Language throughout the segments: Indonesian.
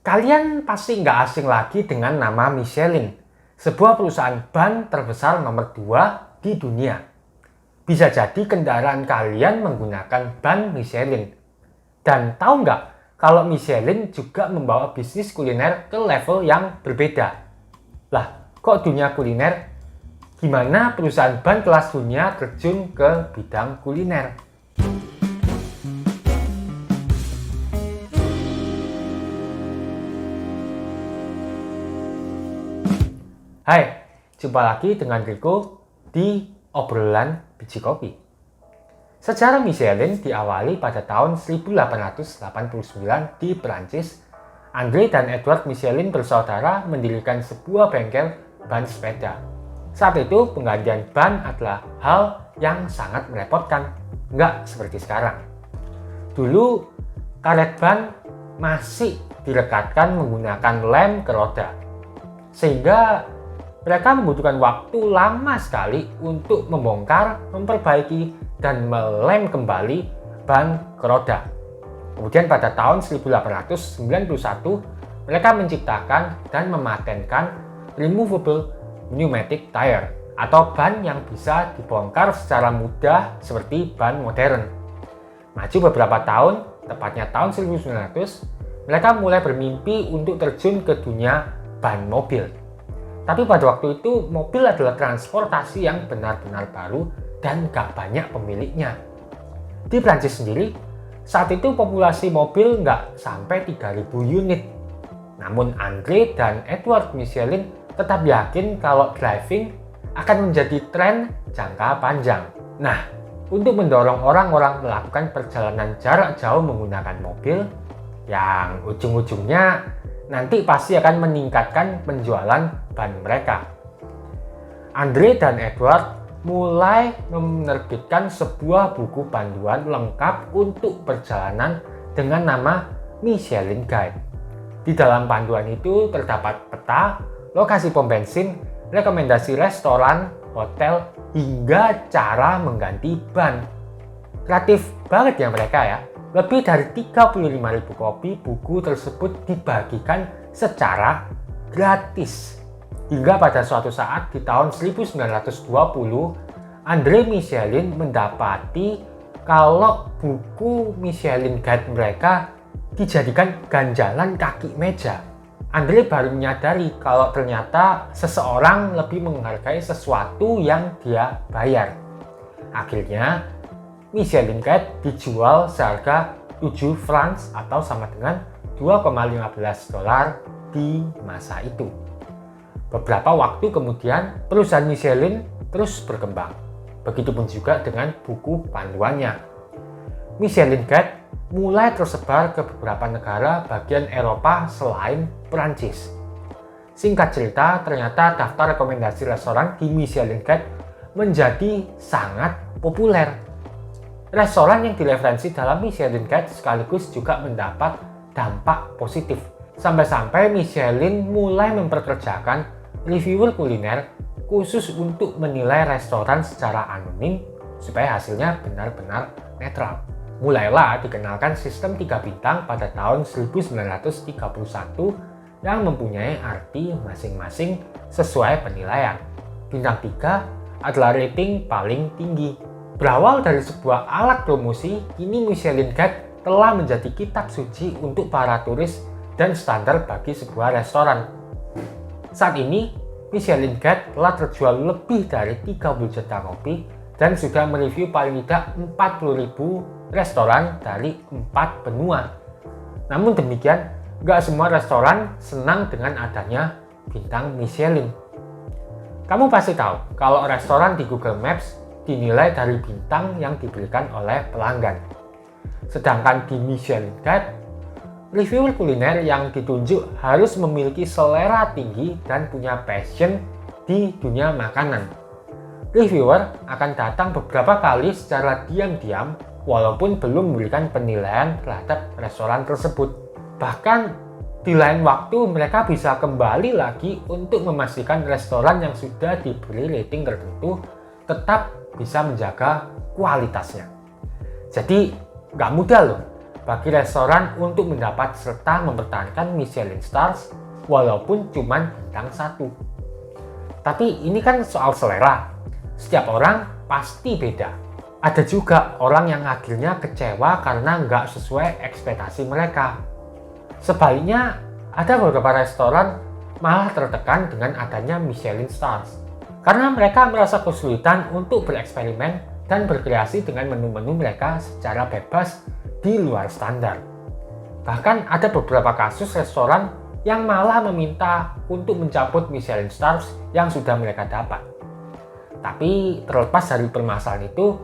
Kalian pasti nggak asing lagi dengan nama Michelin, sebuah perusahaan ban terbesar nomor 2 di dunia. Bisa jadi kendaraan kalian menggunakan ban Michelin. Dan tahu nggak kalau Michelin juga membawa bisnis kuliner ke level yang berbeda? Lah, kok dunia kuliner? Gimana perusahaan ban kelas dunia terjun ke bidang kuliner? Hai, jumpa lagi dengan Riko di obrolan biji kopi. Sejarah Michelin diawali pada tahun 1889 di Prancis. André dan Edward Michelin bersaudara mendirikan sebuah bengkel ban sepeda. Saat itu penggantian ban adalah hal yang sangat merepotkan, nggak seperti sekarang. Dulu karet ban masih direkatkan menggunakan lem ke roda, sehingga mereka membutuhkan waktu lama sekali untuk membongkar, memperbaiki, dan melem kembali ban ke roda. Kemudian pada tahun 1891, mereka menciptakan dan mematenkan removable pneumatic tire atau ban yang bisa dibongkar secara mudah seperti ban modern. Maju beberapa tahun, tepatnya tahun 1900, mereka mulai bermimpi untuk terjun ke dunia ban mobil. Tapi pada waktu itu mobil adalah transportasi yang benar-benar baru dan gak banyak pemiliknya. Di Prancis sendiri, saat itu populasi mobil nggak sampai 3.000 unit. Namun André dan Edward Michelin tetap yakin kalau driving akan menjadi tren jangka panjang. Nah, untuk mendorong orang-orang melakukan perjalanan jarak jauh menggunakan mobil, yang ujung-ujungnya nanti pasti akan meningkatkan penjualan ban mereka. André dan Edward mulai menerbitkan sebuah buku panduan lengkap untuk perjalanan dengan nama Michelin Guide. Di dalam panduan itu terdapat peta, lokasi pom bensin, rekomendasi restoran, hotel, hingga cara mengganti ban. Kreatif banget ya mereka ya. Lebih dari 35.000 kopi buku tersebut dibagikan secara gratis. Hingga pada suatu saat di tahun 1920, André Michelin mendapati kalau buku Michelin Guide mereka dijadikan ganjalan kaki meja. André baru menyadari kalau ternyata seseorang lebih menghargai sesuatu yang dia bayar. Akhirnya, Michelin Guide dijual seharga 7 francs atau sama dengan 2,15 dolar di masa itu. Beberapa waktu kemudian, perusahaan Michelin terus berkembang. Begitupun juga dengan buku panduannya. Michelin Guide mulai tersebar ke beberapa negara bagian Eropa selain Perancis. Singkat cerita, ternyata daftar rekomendasi restoran di Michelin Guide menjadi sangat populer. Restoran yang direferensi dalam Michelin Guide sekaligus juga mendapat dampak positif. Sampai-sampai Michelin mulai memperkerjakan reviewer kuliner khusus untuk menilai restoran secara anonim supaya hasilnya benar-benar netral. Mulailah dikenalkan sistem 3 bintang pada tahun 1931 yang mempunyai arti masing-masing sesuai penilaian. Bintang 3 adalah rating paling tinggi. Berawal dari sebuah alat promosi, kini Michelin Guide telah menjadi kitab suci untuk para turis dan standar bagi sebuah restoran. Saat ini, Michelin Guide telah terjual lebih dari 30 juta kopi dan sudah mereview paling tidak 40.000 restoran dari 4 benua. Namun demikian, gak semua restoran senang dengan adanya bintang Michelin. Kamu pasti tahu kalau restoran di Google Maps dinilai dari bintang yang diberikan oleh pelanggan. Sedangkan di Michelin Guide, reviewer kuliner yang ditunjuk harus memiliki selera tinggi dan punya passion di dunia makanan. Reviewer akan datang beberapa kali secara diam-diam walaupun belum memberikan penilaian terhadap restoran tersebut. Bahkan di lain waktu mereka bisa kembali lagi untuk memastikan restoran yang sudah diberi rating tertentu tetap bisa menjaga kualitasnya. Jadi nggak mudah loh bagi restoran untuk mendapat serta mempertahankan Michelin Stars walaupun cuma bintang 1. Tapi ini kan soal selera. Setiap orang pasti beda. Ada juga orang yang akhirnya kecewa karena nggak sesuai ekspektasi mereka. Sebaliknya, ada beberapa restoran malah tertekan dengan adanya Michelin Stars karena mereka merasa kesulitan untuk bereksperimen dan berkreasi dengan menu-menu mereka secara bebas di luar standar. Bahkan ada beberapa kasus restoran yang malah meminta untuk mencabut Michelin Stars yang sudah mereka dapat. Tapi terlepas dari permasalahan itu,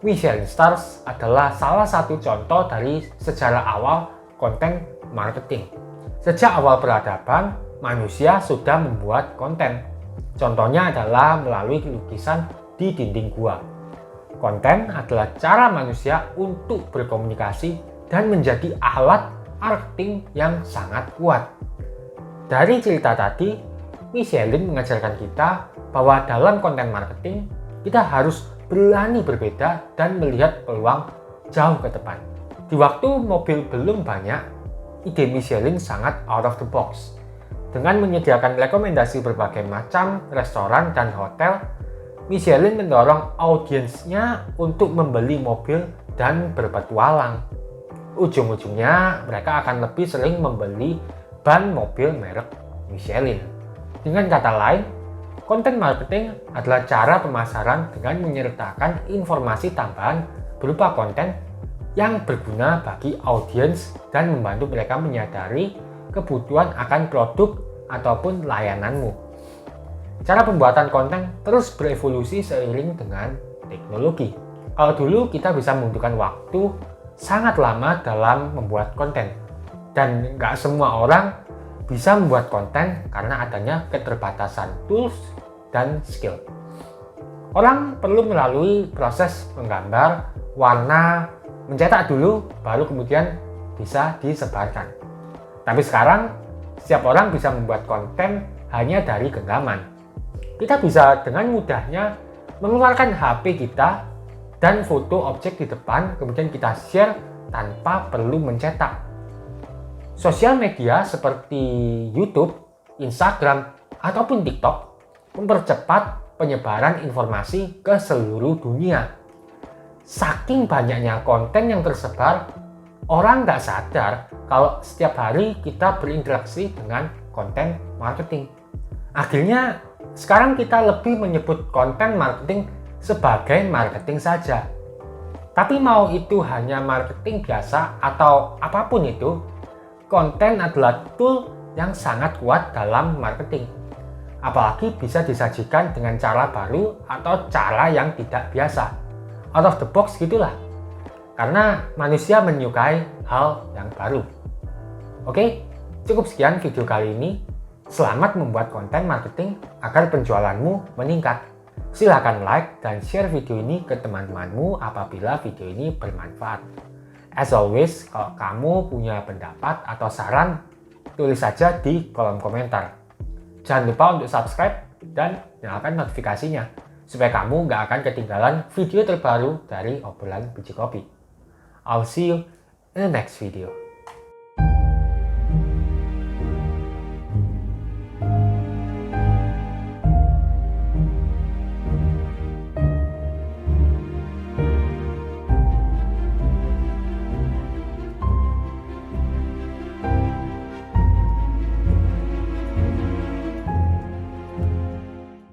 Michelin Stars adalah salah satu contoh dari sejarah awal konten marketing. Sejak awal peradaban, manusia sudah membuat konten. Contohnya adalah melalui lukisan di dinding gua. Konten adalah cara manusia untuk berkomunikasi dan menjadi alat marketing yang sangat kuat. Dari cerita tadi, Michelin mengajarkan kita bahwa dalam konten marketing, kita harus berani berbeda dan melihat peluang jauh ke depan. Di waktu mobil belum banyak, ide Michelin sangat out of the box. Dengan menyediakan rekomendasi berbagai macam restoran dan hotel, Michelin mendorong audiensnya untuk membeli mobil dan berpetualang. Ujung-ujungnya, mereka akan lebih sering membeli ban mobil merek Michelin. Dengan kata lain, konten marketing adalah cara pemasaran dengan menyertakan informasi tambahan berupa konten yang berguna bagi audiens dan membantu mereka menyadari kebutuhan akan produk ataupun layananmu. Cara pembuatan konten terus berevolusi seiring dengan teknologi. Kalau dulu kita bisa membutuhkan waktu sangat lama dalam membuat konten, dan nggak semua orang bisa membuat konten karena adanya keterbatasan tools dan skill. Orang perlu melalui proses menggambar, warna, mencetak dulu, baru kemudian bisa disebarkan. Tapi sekarang, setiap orang bisa membuat konten hanya dari genggaman. Kita bisa dengan mudahnya mengeluarkan HP kita dan foto objek di depan, kemudian kita share tanpa perlu mencetak. Sosial media seperti YouTube, Instagram, ataupun TikTok mempercepat penyebaran informasi ke seluruh dunia. Saking banyaknya konten yang tersebar, orang nggak sadar kalau setiap hari kita berinteraksi dengan konten marketing. Akhirnya, sekarang kita lebih menyebut konten marketing sebagai marketing saja. Tapi mau itu hanya marketing biasa atau apapun itu, konten adalah tool yang sangat kuat dalam marketing. Apalagi bisa disajikan dengan cara baru atau cara yang tidak biasa. Out of the box gitulah. Karena manusia menyukai hal yang baru. Oke, cukup sekian video kali ini. Selamat membuat konten marketing agar penjualanmu meningkat. Silahkan like dan share video ini ke teman-temanmu apabila video ini bermanfaat. As always, kalau kamu punya pendapat atau saran, tulis saja di kolom komentar. Jangan lupa untuk subscribe dan nyalakan notifikasinya, supaya kamu nggak akan ketinggalan video terbaru dari obrolan biji kopi. I'll see you in the next video.